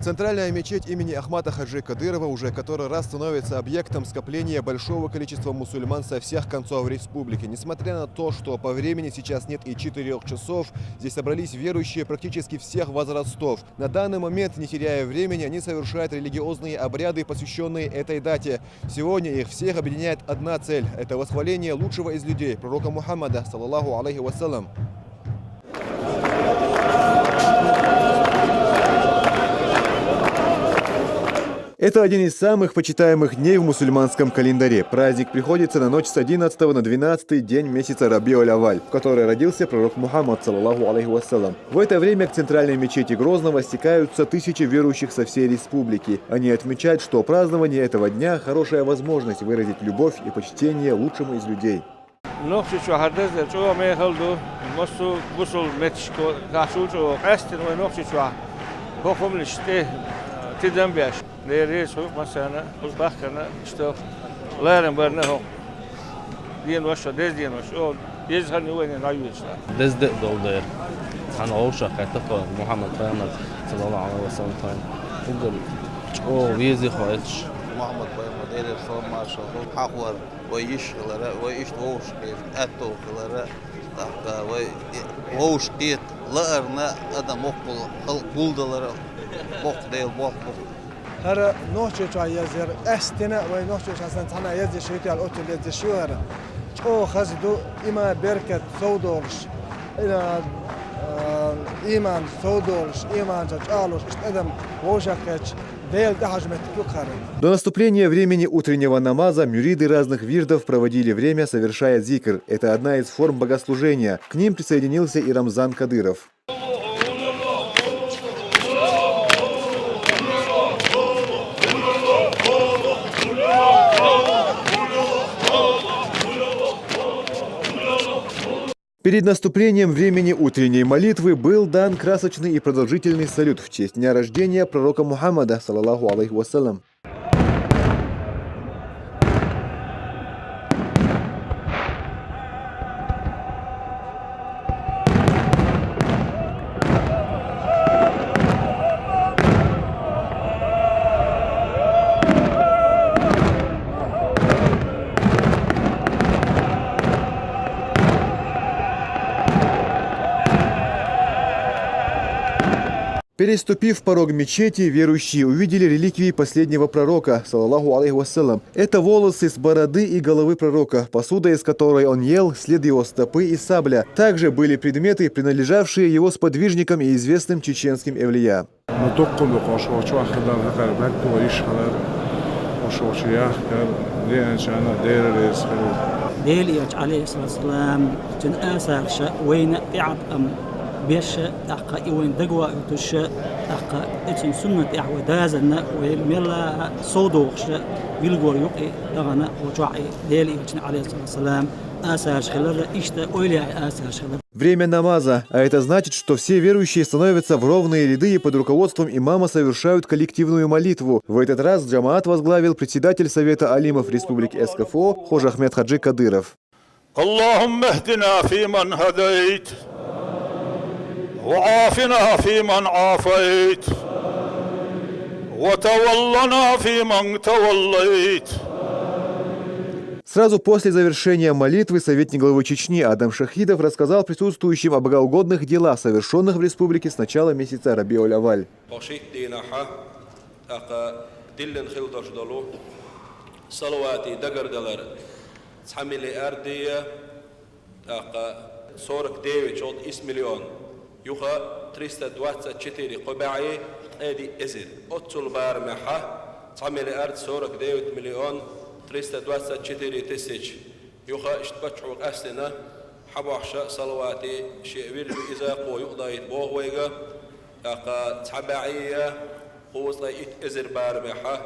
Центральная мечеть имени Ахмата Хаджи Кадырова уже который раз становится объектом скопления большого количества мусульман со всех концов республики. Несмотря на то, что по времени сейчас нет и 4 часов, здесь собрались верующие практически всех возрастов. На данный момент, не теряя времени, они совершают религиозные обряды, посвященные этой дате. Сегодня их всех объединяет одна цель – это восхваление лучшего из людей, пророка Мухаммада, саллаллаху алейхи вассалям. Это один из самых почитаемых дней в мусульманском календаре. Праздник приходится на ночь с 11 на 12 день месяца Рабиуль-Авваль, в который родился пророк Мухаммад, саллаллаху алейхи вассалям. В это время к центральной мечети Грозного стекаются тысячи верующих со всей республики. Они отмечают, что празднование этого дня – хорошая возможность выразить любовь и почтение лучшему из людей. ليريس مثلا وزبخنا اشتوف لارن برنه دين وش دين وش يزهن وين نعيش دز دول ده عن عوشة كتفا محمد بيامر صلى الله عليه وسلم كان يقول أو ويزي خايش محمد بيامر دير الصوم ما شاء الله حقور ويش غلرا ويش ووش كيف أتو غلرا تحت ووش كيت لارنا أدا مقبل قول دلرا مقديل مقبل هر نوچه چای یزر استنا و نوچه اصلا تنها یزی شویتی ال اوتل یزی شوهر او خزدو ایمان برکت سودورش ایمان سودورش ایمان جالوش ادم وجهك До наступления времени утреннего намаза мюриды разных вирдов проводили время, совершая зикр. Это одна из форм богослужения. К ним присоединился и Рамзан Кадыров. Перед наступлением времени утренней молитвы был дан красочный и продолжительный салют в честь дня рождения пророка Мухаммада, саллаллаху алейхи вассалям. Переступив порог мечети, верующие увидели реликвии последнего пророка, саллаллаху алейхи вассалям. Это волосы с бороды и головы пророка, посуда, из которой он ел, след его стопы и сабля. Также были предметы, принадлежавшие его сподвижникам и известным чеченским эвлия. بيش أقا إيوين دقوا تش أقا إتن سنة إعوى دازنا وملا صودوش بيلقوا يقي دغنا وجوعي ديلي عليه الصلاة والسلام آساش خلال إشتا أولي آساش خلال. Время намаза, а это значит, что все верующие становятся в ровные ряды и под руководством имама совершают коллективную молитву. В этот раз джамаат возглавил председатель Совета алимов Республики СКФО Хожа Ахмед Хаджи Кадыров. اللهم اهدنا فيمن هديت وعافنا فيمن عافيت وتولنا فيمن توليت. Сразу после завершения молитвы советник главы Чечни Адам Шахидов рассказал присутствующим о богоугодных делах, совершенных в республике с начала месяца Рабиуль-Авваль. يخا 324 قبعي ادي ازر اوتسول بارمحه تعمل ارض سورك 9 مليون 324 تسج يخا اشتبچو قسنا حبوحش صلواتي شيوير اذا قو يقضي بوه ويغا اقا تبعيه قوس ازر بارمحه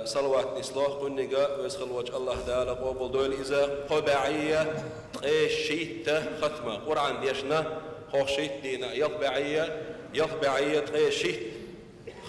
صلوات نسلوه قنقا ويسخل وجه الله تعالى قوبل دول اذا قبعيه قيشيت ختمه قران ديشنا خوشيت دينا يطبعية تغيشيت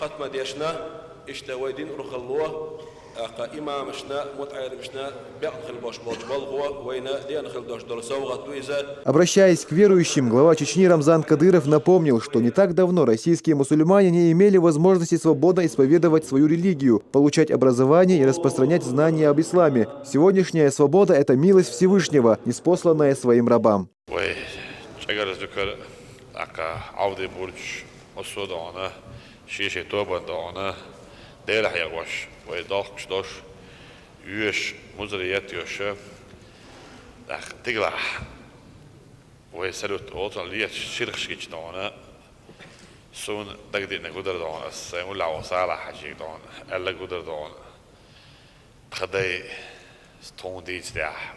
ختمة ديشنا اشتويدين رخلوه أقا إمامشنا متعلمشنا بيعقل باش بالغوا وين دينخل دوش دول سوغة تويزا. Обращаясь к верующим, глава Чечни Рамзан Кадыров напомнил, что не так давно российские мусульмане не имели возможности свободно исповедовать свою религию, получать образование и распространять знания об исламе. Сегодняшняя свобода – это милость Всевышнего, ниспосланная своим рабам. ويسلوت أوطن ليه شرخش دعونا سون دقدنا قدر دعونا سيقول له وصالح حشيك دعونا ألا قدر دعونا خدي ستون ديج داح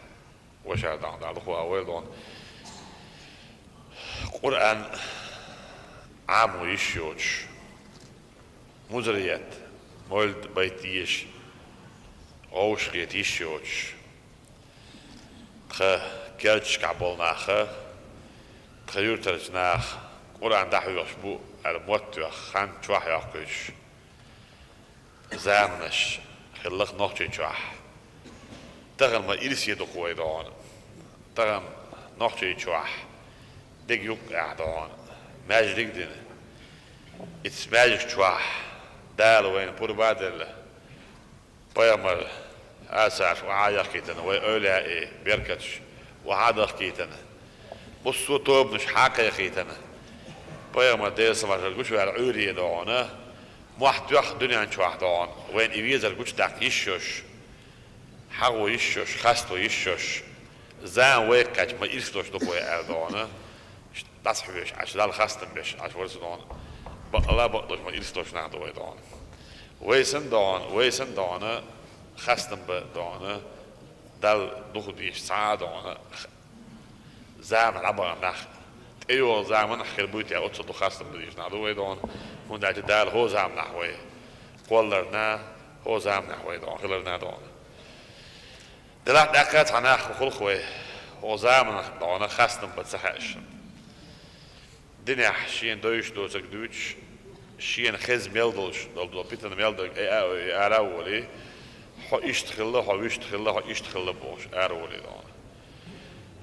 وشار دعونا الأخوة أول دعونا قرآن عام ويشيوش مزريات مولد بيتيش أوش غيت يشيوش كالتش كعبولناخ تغير ترجناخ قرآن دحو يشبو الموت خان تواح يقش زامنش خلق نوحي تواح تغن ما إلسي دقوي دون تغن نوحي تواح ديك يوك اعدون ماجدك دين اتس ماجك تواح دالو وين بور بادل بيامر أساس وعايق كيتن وأولئي بيركتش وعادق كيتن بصو توب مش حاكا كيتن بيامر ديس مرشل قوش على عوري دعونا موحد يخ دنيا انش واحد دعون وين إبيزر قوش داك يشوش حاو يشوش خاستو يشوش زان ويكاج ما يرسلوش دقوي دعونا تصحي بيش عش دال خاستن بيش عش ورس دعونا الله بقدوش ما يرسلوش نعدوي دعونا ويسن دعونا خاستن بدعونا دال دخديش سعادة دعونا زامن عبارة نخ ايوه زامن خربوتي اوتصدو خاستن بديش نعدوي دعونا هون دعتي دال هو زام نحوي قولرنا هو زام نحوي دعونا خلرنا دعونا دلات دقات عناخ وخلقوي هو زامن دعونا خاستن بتسحش دنيا شين دوش دوزك دوش شين خز ميلدوش دول بيتن ميلدوش اي اراولي يشتغل يشتغل بوش أرولي دون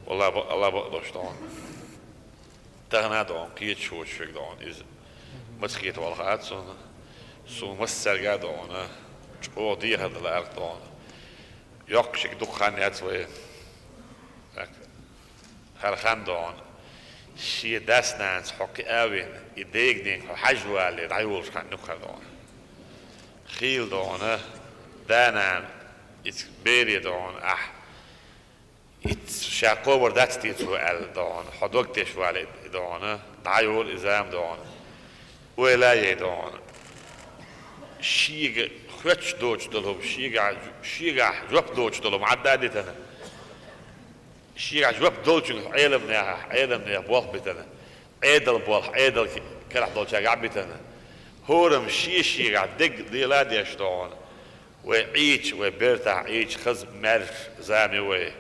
والله الله بقدرش دون تغنى دون قيد شوش فيك دون إذا مسكيت والخات سون مسرقة دون أو دي هذا الأرض دون يقشك دخان يتوي خرخان دون شي داسنانس حقي أوين يديك حجوة اللي رعيولش كان نخر دون خيل دون دانان it's buried دون it's شاقوبر داتستيت وقال دون حدوكتش والد دون دعيول إزام دون ولاية دون شيغ خرج دوش دلهم شيغ جوب دوش دلهم عدادتنا شيغ جوب دوش علمنا بوخ بتنا عيدل بوخ عيدل كرح دوش عبتنا هورم شيغ دق ديلاديش دون وعيش وبرتع عيش خز مرش زامي وي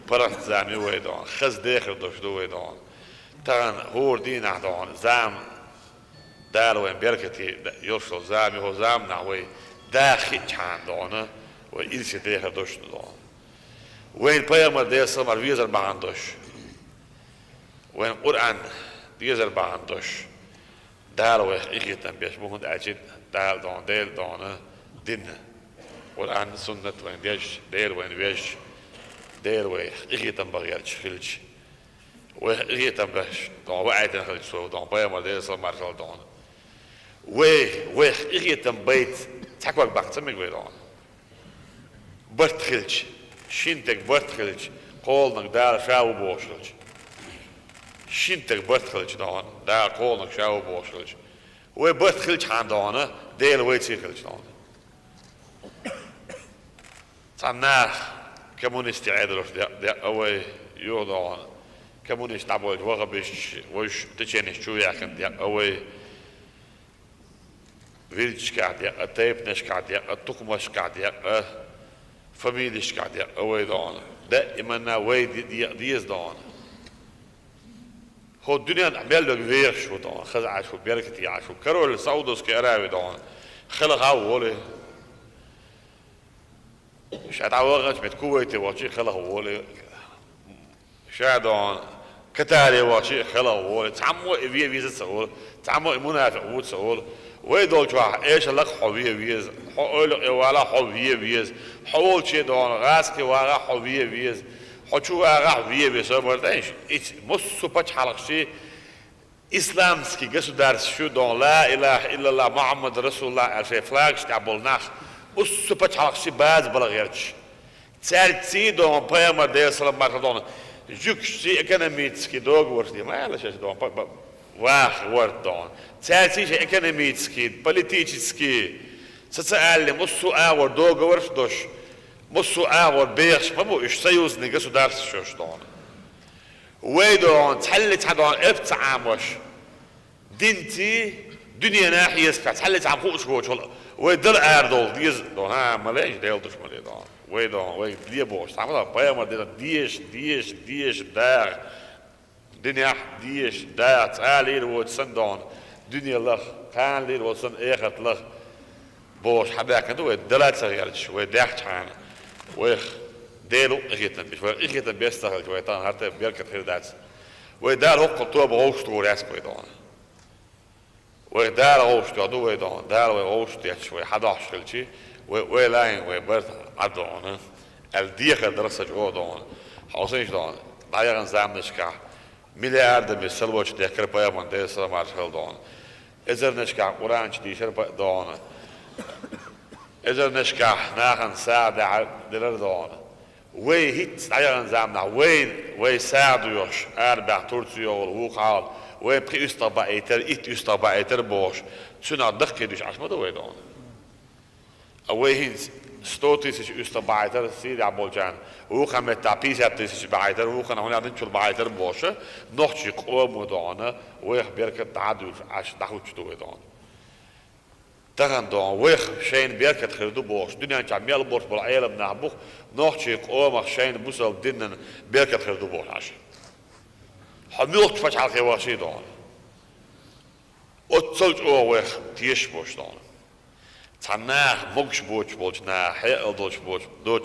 برخ زامي وي دون خز داخل دوش دوي دون تغن هور دينا دون زام دار وين بركتي يوصل زامي هو زامنا وي داخل كان دون وإلسي داخل دوش دون وين بيامر دي سمر ويزر باندوش وين قرآن ويزر باندوش دار وي إخيتن بيش مهند أجد دار دون ديل دون دين قرآن سنة وين ديش دير وين ويش دير وي إخيتن بغيرش خلش وإخيتن بش دون وعيتن خلش سو دون بيامر دي سمر خل دون وي إخيتن بيت تحكوك بقتمك وي دون برت خلش شينتك برت خلش قولنك دار شاو بوشلش شينتك برت خلش دون دار قولنك شاو بوشلش وي برت خلش عن دون ديل ويتي خلش دون صناخ كمونيست عدلوش دي اوي يوضون كمونيست عبوي وغبش وش تشينش شو ياكن دي اوي فيلج قاعد يا تايبنش قاعد يا تقمش قاعد يا فاميليش قاعد يا اوي دون دائما وي ديز دون هو الدنيا عمال له غير شو دون خزع شو بيركتي شو كرول سعودوس كراوي دون خلق اولي شادعوغش متكويتي واشي خلاه وولي شادون كتاري واشي خلاه وولي تعمو إبيه بيز سؤول تعمو منافق وود سؤول ويدول جوا إيش لك حبيه بيز حول ولا حبيه بيز حول شيء دون غاسك ولا حبيه بيز حشو ولا حبيه بيز مرتاش إيش مصو بتش حلق شيء إسلامسكي государство شو دون لا إله إلا الله محمد رسول الله ألف فلاغش تعبولناخ مصو بتش حلق شيء باز بلغيرش تالتي دون بيامر ديال سلام ماردون جوكشي اكونوميتسكي دوغ ورتي ما يلاش دون واخ ورد دون تالتي اكونوميتسكي بوليتيكسكي سوциальный مصو اور دوغ ورش دوش مصو اور بيرش ما بو ايش союзный государство شو دون ويدون تحلت هذون ابتعامش دينتي دنيا ناحية تحلت عم خوش خوش ويدل اردول ديز دون ها ماليش ديل دوش مالي دون ويدون وي ديبوش تعمل بايما ديش دار دنيا ديش دار تعالي وتسندون دنيا لخ كان لي وصن اخت لخ بوش حباك انت ودلات صغيرش وداخت حان ويخ ديلو اخيتن بش اخيتن بيستاهل شويتان حتى بيركت خير دات ويدار هو قطوه بغوشت وراسك ويدون ويدار غوشت يدو ويدون دار وغوشت يشوي 11 خلشي ويلاين ويبرت عدون الديخ درسة جودون حوسيش دون دايرن زامنشكا مليارد بسلوش ديكر بايمان دي سلام عرشل دون ازر نشكا قرانش ديشر دون ازر نشكا ناخن ساعد دلر دون وي هيت دايرن زامنا وي ساعد يوش اربع تورتيول وقال وي بري استبا ايتر بوش سنا دخي دوش عشما دو دون اوهين ستوتيس استبايتر سيد عبولجان وخم تابيزاتيس بايتر وخن هنا نشل بايتر بوشه نوخشي قوم دونه ويخ بيركت تعدل عش دخوش دو دون تغن دون ويخ شين بيركت خردو بوش دنيا جميل بوش بالعيلم نابوخ نوخشي قوم شين بوسل دينن بيركت خردو بوش عش حميلت فش على خواشي دون اتسلج او ويخ تيش بوش دون تناه مقش بوش نا حيل دوش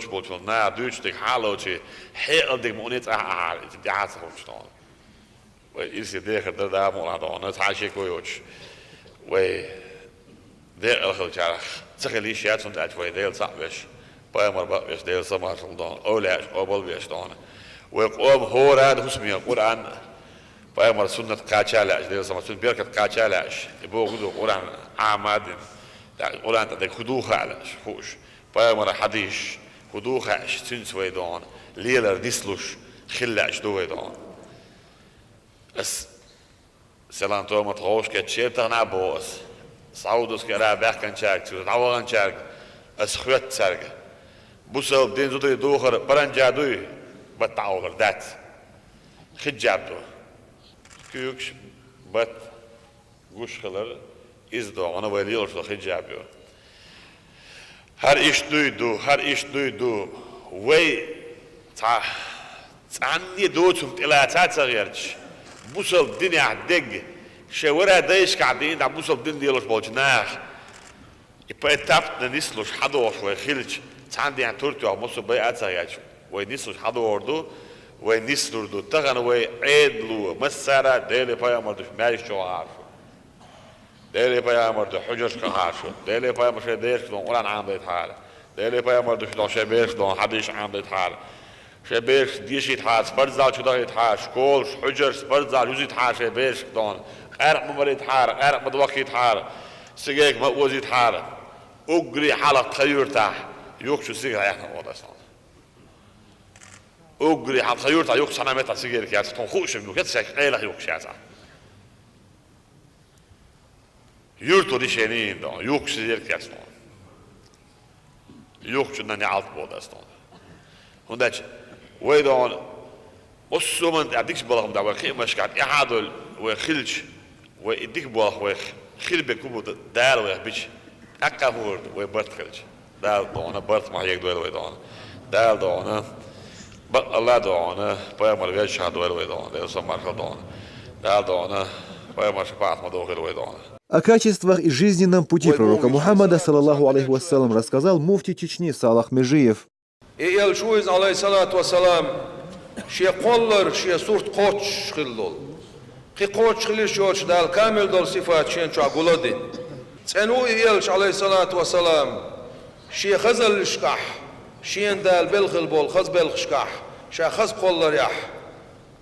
بوش نا دوش ديك حالوشي حيل ديك مونيت تعاس خوش دون ويسي ديك دا مولا دون تعاشي كويوش وي ديك الخل جارخ تخلي شيات سنت اجوي ديل صعبش بايمر باش ديل سمار دون اولاش اوبل بيش دون ويقوم هوراد حسمي القران بايمر سنة قاچالاش ديل سمار سنة بيركت قاچالاش يبو قدو قران عامادين قرآن تدك خدوخ علاش خوش بايمر حديش خدوخ عش سنس ويدون ليلر ديسلوش خلاش دو ويدون اس سلام تومت خوش كتشيب تغنى بوس سعودوس كرا بحكن شارك تعوغن شارك اس خوت شارك بوسل دين زودي دوخر برنجا دوي بتعوغر دات خجاب دو كيوكش بت گوش خلر از دو آنها ولیش دو خیلی جابیو هر ایش دویدو وی تعنی دوتهم تلاتات صغيرش بوصل دنيا دق شوارع دايش قاعدين دا بوصل دين ديالوش بالجناح يبقى تابت نسلوش حدوش ويخيلش تعني عن تورتو بوصل بيعات صغيرش وينسلوش حدوردو وينسلوردو تغن ويعيدلو مسارة ديلي بايا مردوش ماريش شو عارفو ديلي بايا مردو حجرش كهاشو ديلي بايا مش ديرش دون قران عام ديت حالة ديلي بايا مردوش دون شبيرش دون حديش عام ديت حالة شبيرش ديش يتحال سبرزال شو دار يتحال شكول حجر سبرزال يوزي يتحال شبيرش دون قارق ممر يتحال قارق مدوخ يتحال سيجيك مقوز يتحال أجري حالة تخير تاح يوكشو سيجر يحنا وضعسان أجري حالة تخير تاح يوكش أنا متى سيجر كياس تون خوش بيوك يتسك عيله يوكش ياسا يورتو دي شينين دون يوكش سيجر كياس دون يوكش ناني عالت وضعسان هنداش ويدون وصومن أديكش بالهم ده وخير مش قاعد يعادل وخلش ويديك بالهم وخير بكوب دار ويحبش أكهورد ويبرت خلش دار دونه برت ما يقدر ويدون دار دونه الله دونه بايمر غير شهاد ويدون ده سمار خدونه دار دونه بايمر شفاعة ما دوغل ويدون. О качествах и жизненном пути пророка Мухаммада, саллаллаху алейхи вассалям, рассказал муфти Чечни Салах Межиев. elçiyiz aleyhissalatu vesselam şe kollar şe surt koç xildol. Ki koç xiliş yoç dal kamil dol sifat şen çaguladin. Senu elç aleyhissalatu vesselam şe xazal şkah şen dal belxil bol xaz belxşkah şe xaz kollar yah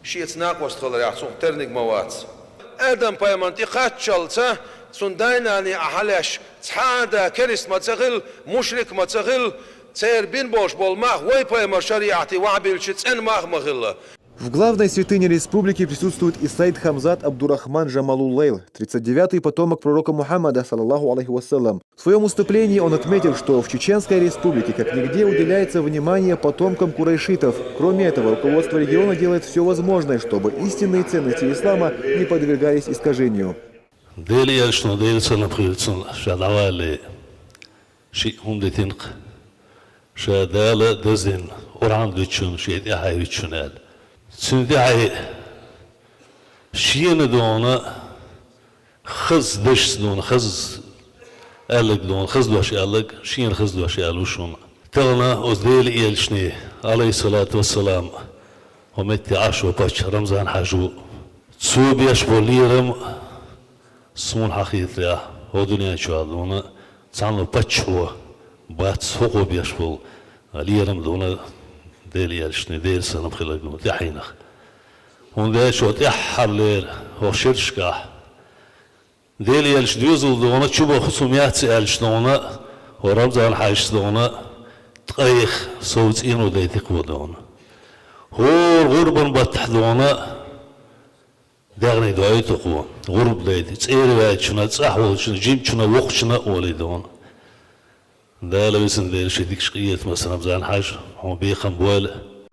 şe tsnaq vastxlar yah son ternik mawat. Adam paymanti qaçalsa سندايناني أحلش تحادا كريس متغل مشرك متغل تير بين بوش بول ماه ويباي ما شريعتي وعبيل شتسن ماه مغلا. В главной святыне республики присутствует и Саид Хамзат Абдурахман Джамалул-Лейл, 39-й потомок пророка Мухаммада, саллаллаху алейхи вассалам. В своем выступлении он отметил, что в Чеченской республике как нигде уделяется внимание потомкам курайшитов. Кроме этого, руководство региона делает все возможное, чтобы истинные ценности ислама не подвергались искажению. ديلي يشنو ديل سنة بخيلتسن شادوالي شيء هم دي تنق شادالة دزين وران ديتشن شيء دي هاي ديتشنال سن دي هاي شيء ندونا خز دش دون خز ألق دون خز دوش ألق شيء خز دوش ألوشون تلنا أزديل يلشني عليه الصلاة والسلام ومتي عاشو باش رمزان حاجو تسوب يشبو ليرم سمون حقيقة يا هو دنيا شوالونا صانو بتشوا بات سوقو بيشبول ليرم دونا ديل يالشني ديل سنم خلقنا تحينخ هون ده شو تحر لير هو شرشكا ديل يالش ديوزل دونا تشوبو خصوميات يالش دونا ورمزان حايش دونا تقيخ صوت إنو ديتك ودونا هو غربا بتحدونا داغني دعيت قوة غرب دايت تسير واجنا تصحول شنا جيم شنا وق شنا وليدون دا لبسن دير شديك شقية مثلا بزان حاج هم بيخم بوال.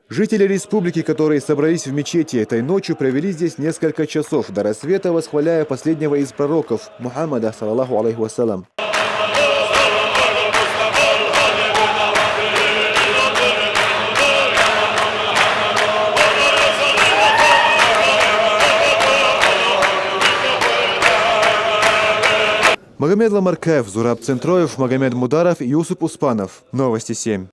Жители республики, которые собрались в мечети этой ночью, провели здесь несколько часов до рассвета, восхваляя последнего из пророков Мухаммада, саллаллаху алейхи вассалам. Магомед Ламаркаев, Зураб Центроев, Магомед Мударов и Юсуп Успанов. Новости 7.